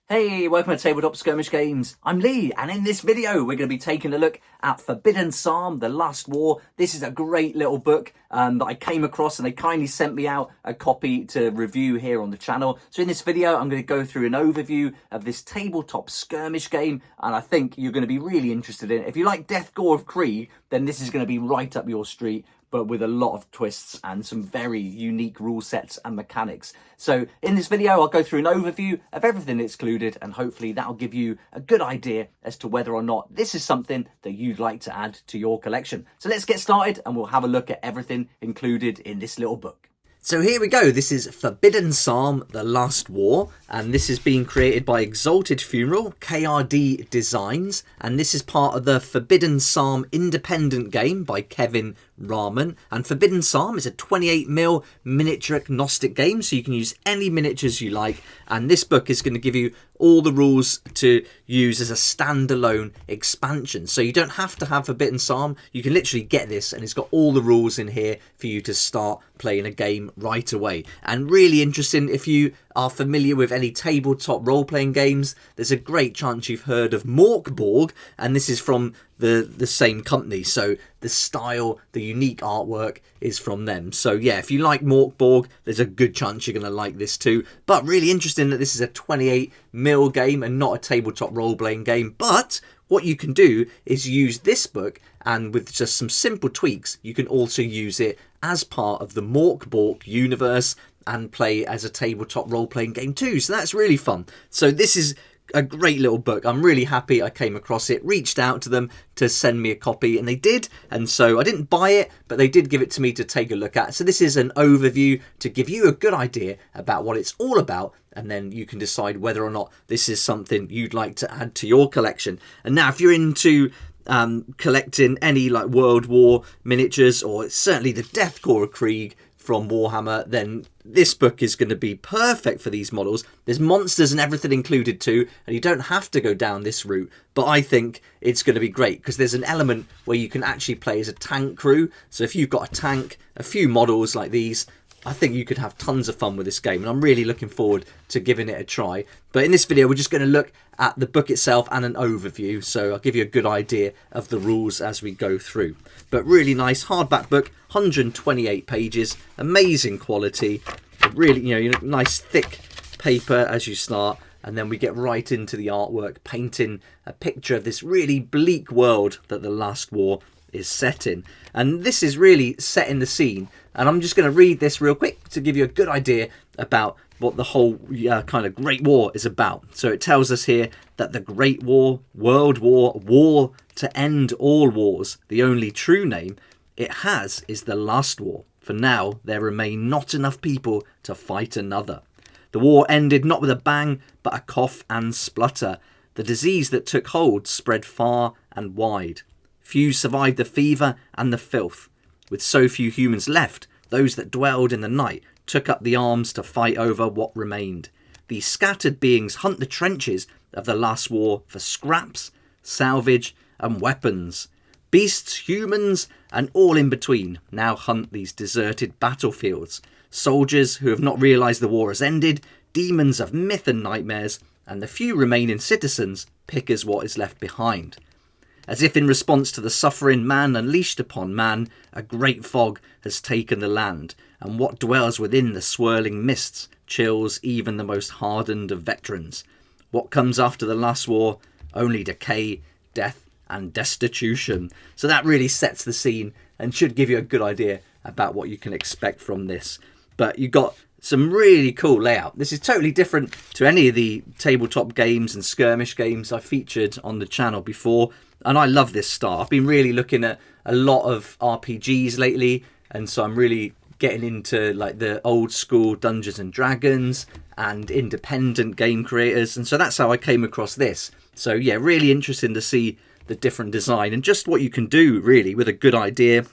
Hey, welcome to Tabletop Skirmish Games. I'm Lee, and in this video we're going to be taking a look at Forbidden Psalm, The Last War. This is a great little book that I came across, and they kindly sent me out a copy to review here on the channel. So in this video I'm going to go through an overview of this tabletop skirmish game, and I think you're going to be really interested in it. If you like Korp Krieg, then this is going to be right up your street, but with a lot of twists and some very unique rule sets and mechanics. So in this video, I'll go through an overview of everything that's included, and hopefully that'll give you a good idea as to whether or not this is something that you'd like to add to your collection. So let's get started, and we'll have a look at everything included in this little book. So here we go. This is Forbidden Psalm, The Last War, and this is being created by Exalted Funeral, KRD Designs, and this is part of the Forbidden Psalm independent game by Kevin Rahman. And Forbidden Psalm is a 28mm miniature agnostic game, so you can use any miniatures you like, and this book is going to give you all the rules to use as a standalone expansion. So you don't have to have Forbidden Psalm, you can literally get this and it's got all the rules in here for you to start playing a game right away. And really interesting, if you are familiar with any tabletop role-playing games, there's a great chance you've heard of Morkborg, and this is from the same company, so the style, the unique artwork is from them. So yeah, if you like Morkborg, there's a good chance you're going to like this too. But really interesting that this is a 28mm game and not a tabletop role-playing game. But what you can do is use this book, and with just some simple tweaks, you can also use it as part of the Morkborg universe and play as a tabletop role-playing game too. So that's really fun. So this is a great little book. I'm really happy I came across it, reached out to them to send me a copy, and they did. And so I didn't buy it, but they did give it to me to take a look at. So this is an overview to give you a good idea about what it's all about, and then you can decide whether or not this is something you'd like to add to your collection. And now if you're into collecting any like World War miniatures, or certainly the Korp Krieg from Warhammer, then this book is going to be perfect for these models. There's monsters and everything included too, and you don't have to go down this route, but I think it's going to be great because there's an element where you can actually play as a tank crew. So if you've got a tank, a few models like these, I think you could have tons of fun with this game, and I'm really looking forward to giving it a try. But in this video, we're just going to look at the book itself and an overview, so I'll give you a good idea of the rules as we go through. But really nice hardback book, 128 pages, amazing quality, really, nice thick paper as you start, and then we get right into the artwork, painting a picture of this really bleak world that the Last War is set in. And this is really setting the scene, and I'm just going to read this real quick to give you a good idea about what the whole kind of Great War is about. So it tells us here that the Great War, World War, war to end all wars, the only true name it has is the Last War. For now there remain not enough people to fight another. The war ended not with a bang, but a cough and splutter. The disease that took hold spread far and wide. Few survived the fever and the filth. With so few humans left, those that dwelled in the night took up the arms to fight over what remained. These scattered beings hunt the trenches of the Last War for scraps, salvage and weapons. Beasts, humans and all in between now hunt these deserted battlefields. Soldiers who have not realised the war has ended, demons of myth and nightmares, and the few remaining citizens pick as what is left behind. As if in response to the suffering man unleashed upon man, a great fog has taken the land, and what dwells within the swirling mists chills even the most hardened of veterans. What comes after the Last War? Only decay, death and destitution. So that really sets the scene and should give you a good idea about what you can expect from this. But you've got some really cool layout. This is totally different to any of the tabletop games and skirmish games I've featured on the channel before, and I love this style. I've been really looking at a lot of RPGs lately, and so I'm really getting into like the old school Dungeons and Dragons and independent game creators, and so that's how I came across this. So yeah, really interesting to see the different design and just what you can do really with a good idea,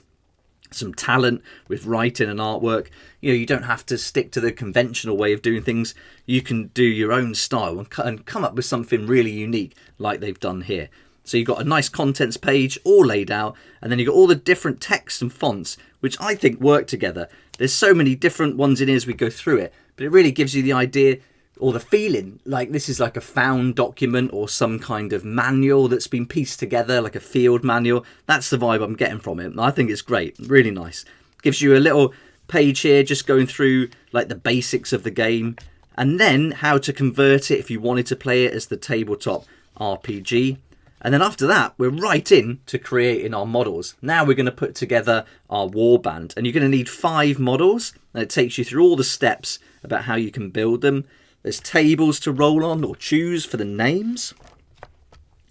some talent with writing and artwork. You don't have to stick to the conventional way of doing things. You can do your own style and come up with something really unique like they've done here. So you've got a nice contents page all laid out, and then you've got all the different texts and fonts, which I think work together. There's so many different ones in here as we go through it, but it really gives you the idea or the feeling like this is like a found document or some kind of manual that's been pieced together, like a field manual. That's the vibe I'm getting from it. And I think it's great, really nice. Gives you a little page here just going through like the basics of the game, and then how to convert it if you wanted to play it as the tabletop RPG. And then after that, we're right in to creating our models. Now we're going to put together our warband, and you're going to need 5 models, and it takes you through all the steps about how you can build them. There's tables to roll on or choose for the names,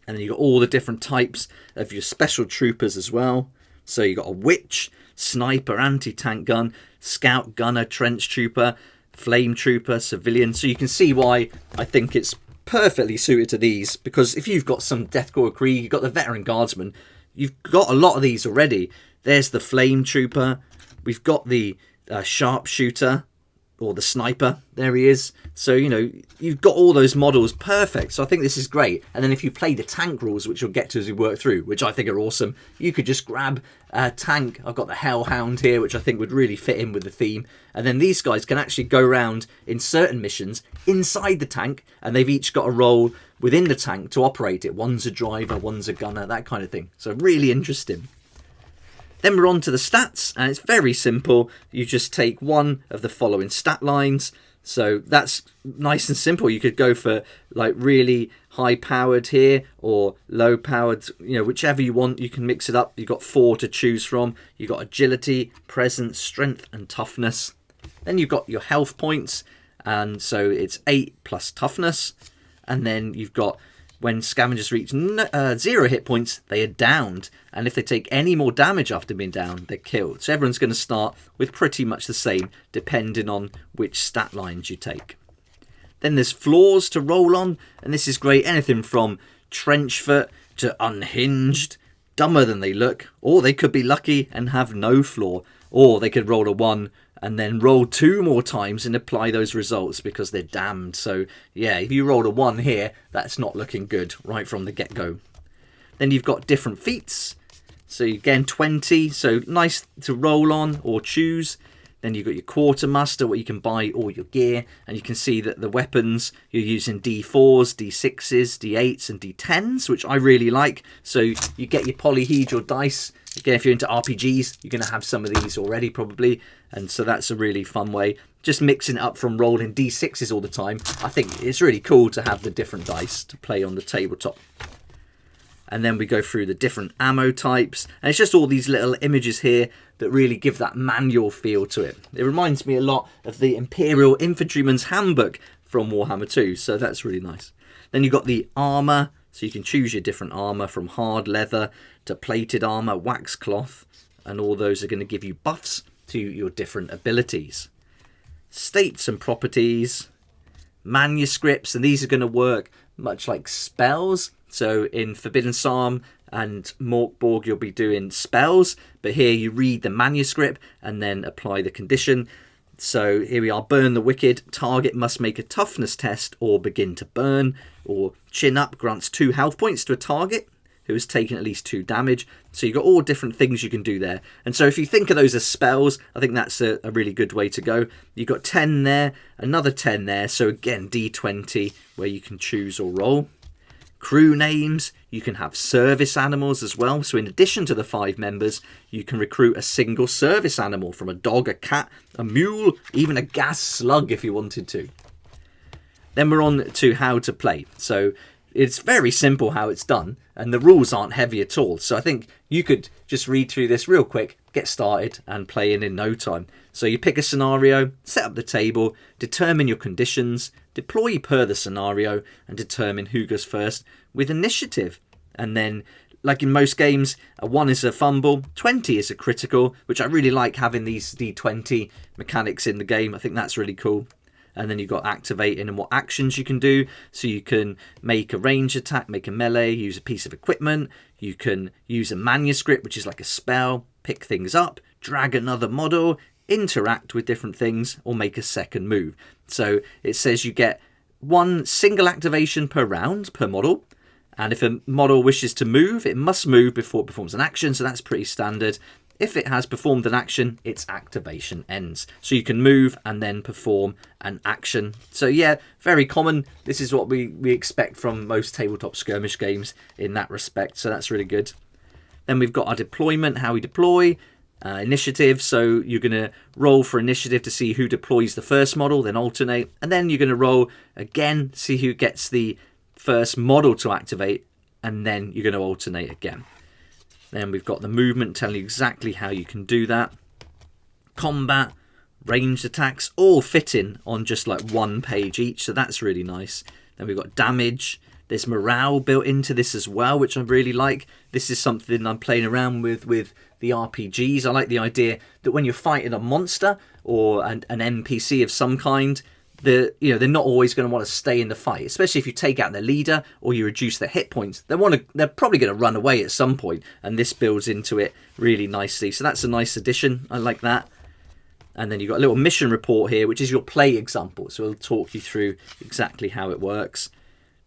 and then you've got all the different types of your special troopers as well. So you've got a witch, sniper, anti-tank gun, scout, gunner, trench trooper, flame trooper, civilian. So you can see why I think it's perfectly suited to these, because if you've got some Korp Krieg, you've got the veteran guardsman, you've got a lot of these already. There's the flame trooper, we've got the sharpshooter or the sniper, there he is. So you know, you've got all those models perfect. So I think this is great. And then if you play the tank rules, which you'll get to as we work through, which I think are awesome, you could just grab a tank. I've got the Hellhound here, which I think would really fit in with the theme. And then these guys can actually go around in certain missions inside the tank, and they've each got a role within the tank to operate it. One's a driver, one's a gunner, that kind of thing. So really interesting. Then we're on to the stats, and it's very simple. You just take one of the following stat lines. So that's nice and simple. You could go for like really high powered here or low powered, you know, whichever you want. You can mix it up. You've got 4 to choose from. You've got agility, presence, strength and toughness. Then you've got your health points, and so it's 8 plus toughness. And then you've got when scavengers reach 0 hit points, they are downed. And if they take any more damage after being down, they're killed. So everyone's going to start with pretty much the same, depending on which stat lines you take. Then there's floors to roll on, and this is great. Anything from trench foot to unhinged, dumber than they look, or they could be lucky and have no floor, or they could roll a 1 and then roll 2 more times and apply those results because they're damned. So yeah, if you roll a 1 here, that's not looking good right from the get-go. Then you've got different feats. So again, 20, so nice to roll on or choose. Then you've got your quartermaster, where you can buy all your gear, and you can see that the weapons, you're using D4s, D6s, D8s and D10s, which I really like. So you get your polyhedral dice. Again, if you're into RPGs, you're going to have some of these already probably, and so that's a really fun way. Just mixing it up from rolling D6s all the time. I think it's really cool to have the different dice to play on the tabletop. And then we go through the different ammo types, and it's just all these little images here that really give that manual feel to it. It reminds me a lot of the Imperial Infantryman's Handbook from Warhammer 2, so that's really nice. Then you've got the armour, so you can choose your different armour from hard leather to plated armour, wax cloth, and all those are going to give you buffs to your different abilities. States and properties, manuscripts, and these are going to work much like spells. So in Forbidden Psalm and Morkborg, you'll be doing spells, but here you read the manuscript and then apply the condition. So here we are, burn the wicked. Target must make a toughness test or begin to burn. Or chin up grants 2 health points to a target who has taken at least 2 damage. So you've got all different things you can do there. And so if you think of those as spells, I think that's a really good way to go. You've got 10 there, another 10 there. So again, D20 where you can choose or roll. Crew names, you can have service animals as well. So in addition to the 5 members, you can recruit a single service animal from a dog, a cat, a mule, even a gas slug if you wanted to. Then we're on to how to play. So it's very simple how it's done, and the rules aren't heavy at all. So I think you could just read through this real quick, get started and play in no time. So you pick a scenario, set up the table, determine your conditions, deploy per the scenario, and determine who goes first with initiative. And then, like in most games, a 1 is a fumble, 20 is a critical, which I really like having these D20 mechanics in the game. I think that's really cool. And then you've got activating and what actions you can do. So you can make a range attack, make a melee, use a piece of equipment. You can use a manuscript, which is like a spell, pick things up, drag another model, interact with different things, or make a second move. So it says you get 1 single activation per round, per model. And if a model wishes to move, it must move before it performs an action. So that's pretty standard. If it has performed an action, its activation ends. So you can move and then perform an action. So yeah, very common. This is what we expect from most tabletop skirmish games in that respect. So that's really good. Then we've got our deployment, how we deploy. Initiative, so you're going to roll for initiative to see who deploys the first model, then alternate, and then you're going to roll again, see who gets the first model to activate, and then you're going to alternate again. Then we've got the movement telling you exactly how you can do that. Combat, ranged attacks, all fit in on just like one page each, so that's really nice. Then we've got damage. There's morale built into this as well, which I really like. This is something I'm playing around with the RPGs. I like the idea that when you're fighting a monster or an NPC of some kind, they're not always going to want to stay in the fight, especially if you take out their leader or you reduce their hit points. They're probably going to run away at some point, and this builds into it really nicely. So that's a nice addition. I like that. And then you've got a little mission report here, which is your play example. So it'll talk you through exactly how it works.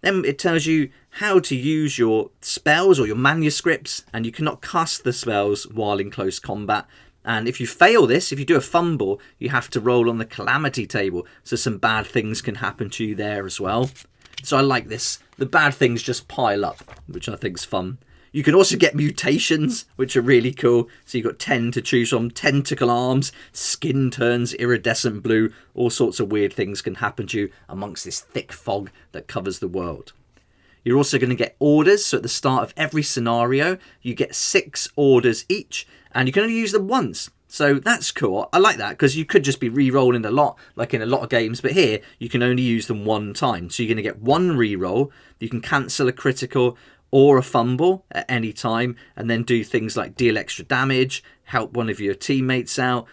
Then it tells you how to use your spells or your manuscripts, and you cannot cast the spells while in close combat. And if you fail this, if you do a fumble, you have to roll on the calamity table, so some bad things can happen to you there as well. So I like this. The bad things just pile up, which I think is fun. You can also get mutations, which are really cool. So you've got 10 to choose from. Tentacle arms, skin turns iridescent blue. All sorts of weird things can happen to you amongst this thick fog that covers the world. You're also going to get orders. So at the start of every scenario, you get 6 orders each. And you can only use them once. So that's cool. I like that because you could just be re-rolling a lot, like in a lot of games. But here, you can only use them one time. So you're going to get 1 re-roll. You can cancel a critical or a fumble at any time, and then do things like deal extra damage, help one of your teammates out,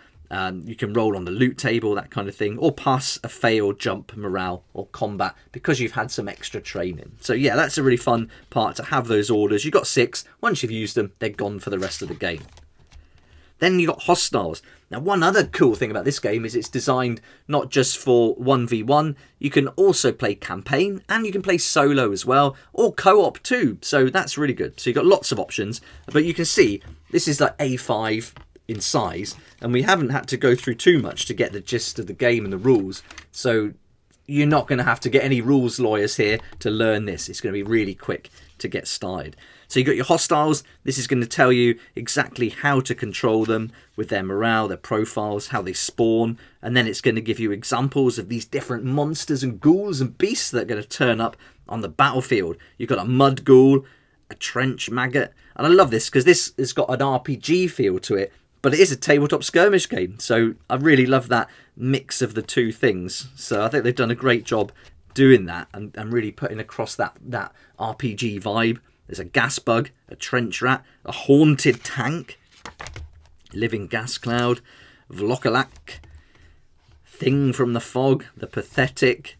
you can roll on the loot table, that kind of thing, or pass a fail, jump, morale, or combat because you've had some extra training. So yeah, that's a really fun part to have those orders. You've got 6. Once you've used them, they're gone for the rest of the game. Then you've got hostiles. Now, one other cool thing about this game is it's designed not just for 1v1. You can also play campaign, and you can play solo as well, or co-op too. So that's really good. So you've got lots of options. But you can see this is like A5 in size, and we haven't had to go through too much to get the gist of the game and the rules. So you're not going to have to get any rules lawyers here to learn this. It's going to be really quick to get started. So you've got your hostiles. This is going to tell you exactly how to control them with their morale, their profiles, how they spawn. And then it's going to give you examples of these different monsters and ghouls and beasts that are going to turn up on the battlefield. You've got a mud ghoul, a trench maggot. And I love this because this has got an RPG feel to it, but it is a tabletop skirmish game. So I really love that mix of the two things. So I think they've done a great job doing that and really putting across that RPG vibe. There's a gas bug, a trench rat, a haunted tank, living gas cloud, Vlokalak, thing from the fog, the pathetic.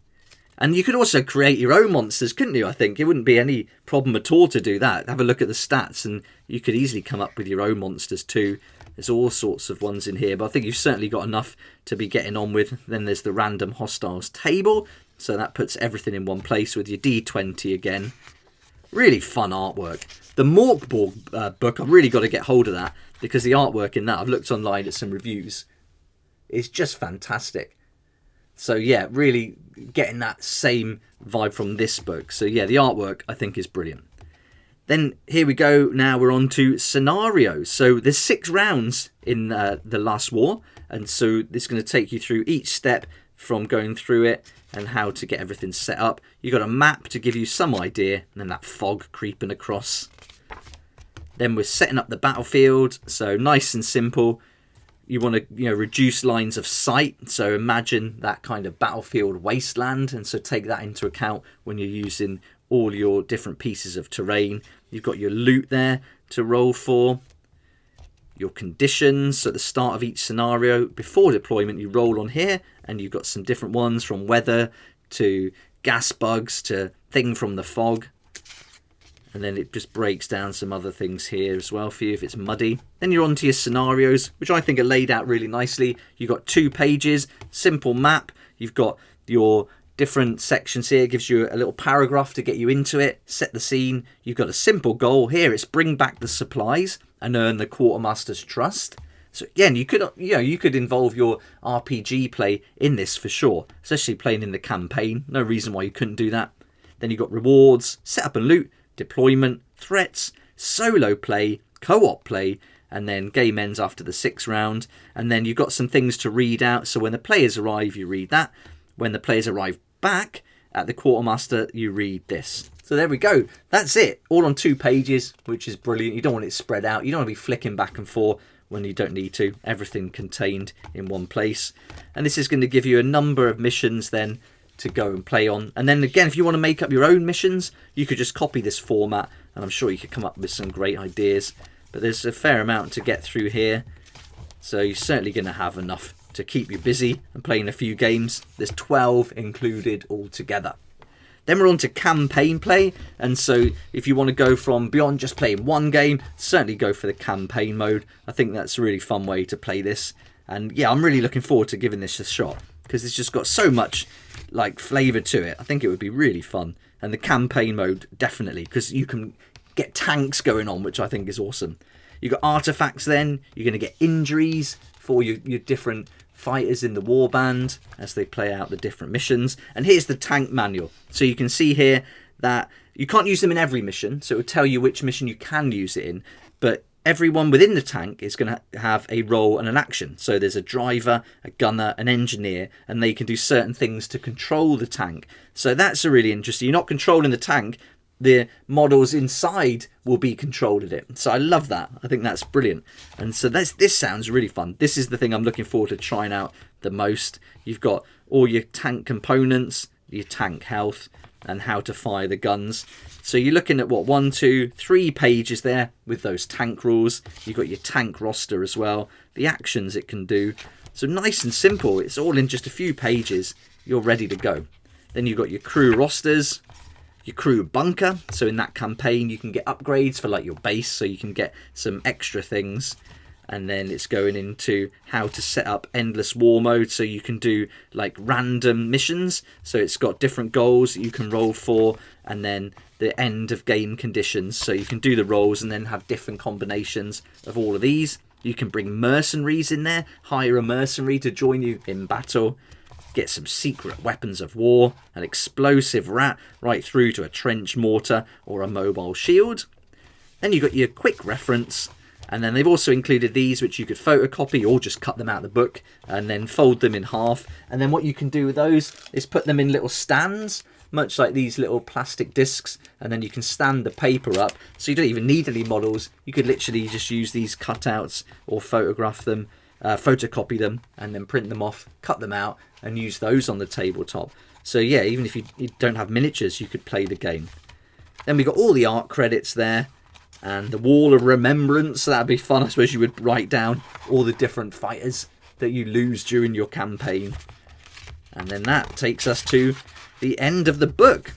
And you could also create your own monsters, couldn't you? I think it wouldn't be any problem at all to do that. Have a look at the stats and you could easily come up with your own monsters too. There's all sorts of ones in here, but I think you've certainly got enough to be getting on with. Then there's the random hostiles table. So that puts everything in one place with your D20 again. Really fun artwork. The Morkborg book, I've really got to get hold of that because the artwork in that, I've looked online at some reviews, is just fantastic. So yeah, really getting that same vibe from this book. So yeah, the artwork I think is brilliant. Then here we go. Now we're on to scenarios. So there's 6 rounds in the Last War. And so this is going to take you through each step from going through it and how to get everything set up. You've got a map to give you some idea, and then that fog creeping across. Then we're setting up the battlefield, so nice and simple. You want to reduce lines of sight, so imagine that kind of battlefield wasteland, and so take that into account when you're using all your different pieces of terrain. You've got your loot there to roll for. Your conditions, so at the start of each scenario, before deployment, you roll on here, and you've got some different ones from weather to gas bugs to thing from the fog. And then it just breaks down some other things here as well for you if it's muddy. Then you're on to your scenarios, which I think are laid out really nicely. You've got 2 pages, simple map. You've got your different sections here. It gives you a little paragraph to get you into it, set the scene. You've got a simple goal here. It's bring back the supplies. and earn the quartermaster's trust. So again, you could involve your RPG play in this for sure, especially playing in the campaign. No reason why you couldn't do that. Then you've got rewards, setup and loot, deployment, threats, solo play, co-op play, and then game ends after the 6th round. And then you've got some things to read out. So when the players arrive, you read that. When the players arrive back at the quartermaster, you read this. So there we go. That's it. All on 2 pages, which is brilliant. You don't want it spread out. You don't want to be flicking back and forth when you don't need to. Everything contained in one place. And this is going to give you a number of missions then to go and play on. And then again, if you want to make up your own missions, you could just copy this format, and I'm sure you could come up with some great ideas. But there's a fair amount to get through here, so you're certainly going to have enough to keep you busy and playing a few games. There's 12 included altogether. Then we're on to campaign play, and so if you want to go from beyond just playing one game, certainly go for the campaign mode. I think that's a really fun way to play this, and yeah, I'm really looking forward to giving this a shot, because it's just got so much like flavour to it. I think it would be really fun. And the campaign mode, definitely, because you can get tanks going on, which I think is awesome. You've got artifacts then, you're going to get injuries for your different fighters in the warband as they play out the different missions. And here's the tank manual. So you can see here that you can't use them in every mission, so it will tell you which mission you can use it in, but everyone within the tank is going to have a role and an action. So there's a driver, a gunner, an engineer, and they can do certain things to control the tank. So that's a really interesting. You're not controlling the tank, the models inside will be controlling it. So I love that. I think that's brilliant. And so this sounds really fun. This is the thing I'm looking forward to trying out the most. You've got all your tank components, your tank health, and how to fire the guns. So you're looking at what, 1, 2, 3 pages there with those tank rules. You've got your tank roster as well, the actions it can do. So nice and simple. It's all in just a few pages. You're ready to go. Then you've got your crew rosters, your crew bunker. So in that campaign, you can get upgrades for like your base, so you can get some extra things. And then it's going into how to set up endless war mode, so you can do like random missions. So it's got different goals that you can roll for, and then the end of game conditions. So you can do the rolls and then have different combinations of all of these. You can bring mercenaries in there, hire a mercenary to join you in battle. Get some secret weapons of war, an explosive rat right through to a trench mortar or a mobile shield. Then you've got your quick reference. And then they've also included these, which you could photocopy or just cut them out of the book and then fold them in half. And then what you can do with those is put them in little stands, much like these little plastic discs. And then you can stand the paper up, so you don't even need any models. You could literally just use these cutouts or photograph them, photocopy them, and then print them off, cut them out, and use those on the tabletop. So yeah, even if you don't have miniatures, you could play the game. Then we got all the art credits there. And the wall of remembrance, that'd be fun. I suppose you would write down all the different fighters that you lose during your campaign. And then that takes us to the end of the book.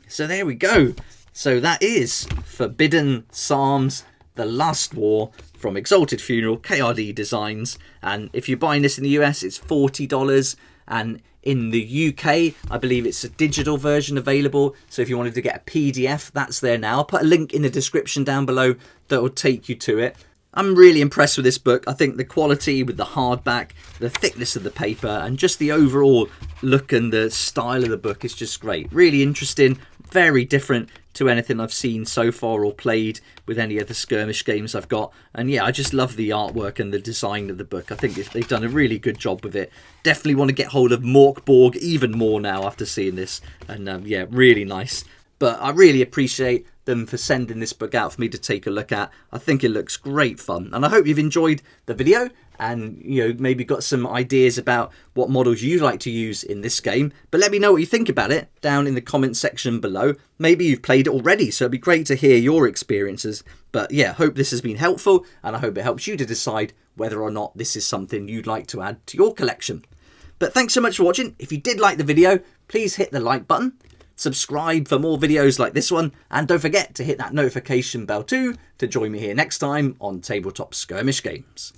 So there we go. So that is Forbidden Psalms, The Last War from Exalted Funeral, KRD Designs. And if you're buying this in the US, it's $40. And in the UK, I believe it's a digital version available. So if you wanted to get a PDF, that's there now. I'll put a link in the description down below that will take you to it. I'm really impressed with this book. I think the quality with the hardback, the thickness of the paper, and just the overall look and the style of the book is just great. Really interesting, very different to anything I've seen so far or played with any of the skirmish games I've got. And yeah, I just love the artwork and the design of the book. I think they've done a really good job with it. Definitely want to get hold of Morkborg even more now after seeing this. And yeah, really nice. But I really appreciate them for sending this book out for me to take a look at. I think it looks great fun. And I hope you've enjoyed the video and maybe got some ideas about what models you like to use in this game. But let me know what you think about it down in the comment section below. Maybe you've played it already, so it'd be great to hear your experiences. But yeah, hope this has been helpful, and I hope it helps you to decide whether or not this is something you'd like to add to your collection. But thanks so much for watching. If you did like the video, please hit the like button. Subscribe for more videos like this one, and don't forget to hit that notification bell too to join me here next time on Tabletop Skirmish Games.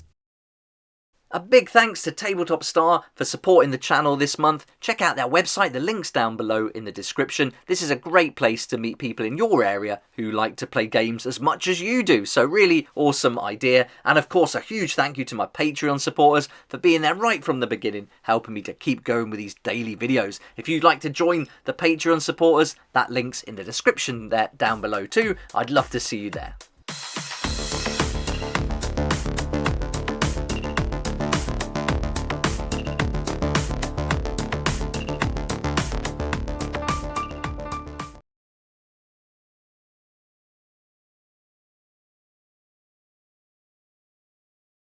A big thanks to Tabletop Star for supporting the channel this month. Check out their website, the link's down below in the description. This is a great place to meet people in your area who like to play games as much as you do, so really awesome idea. And of course a huge thank you to my Patreon supporters for being there right from the beginning, helping me to keep going with these daily videos. If you'd like to join the Patreon supporters, that link's in the description there down below too. I'd love to see you there.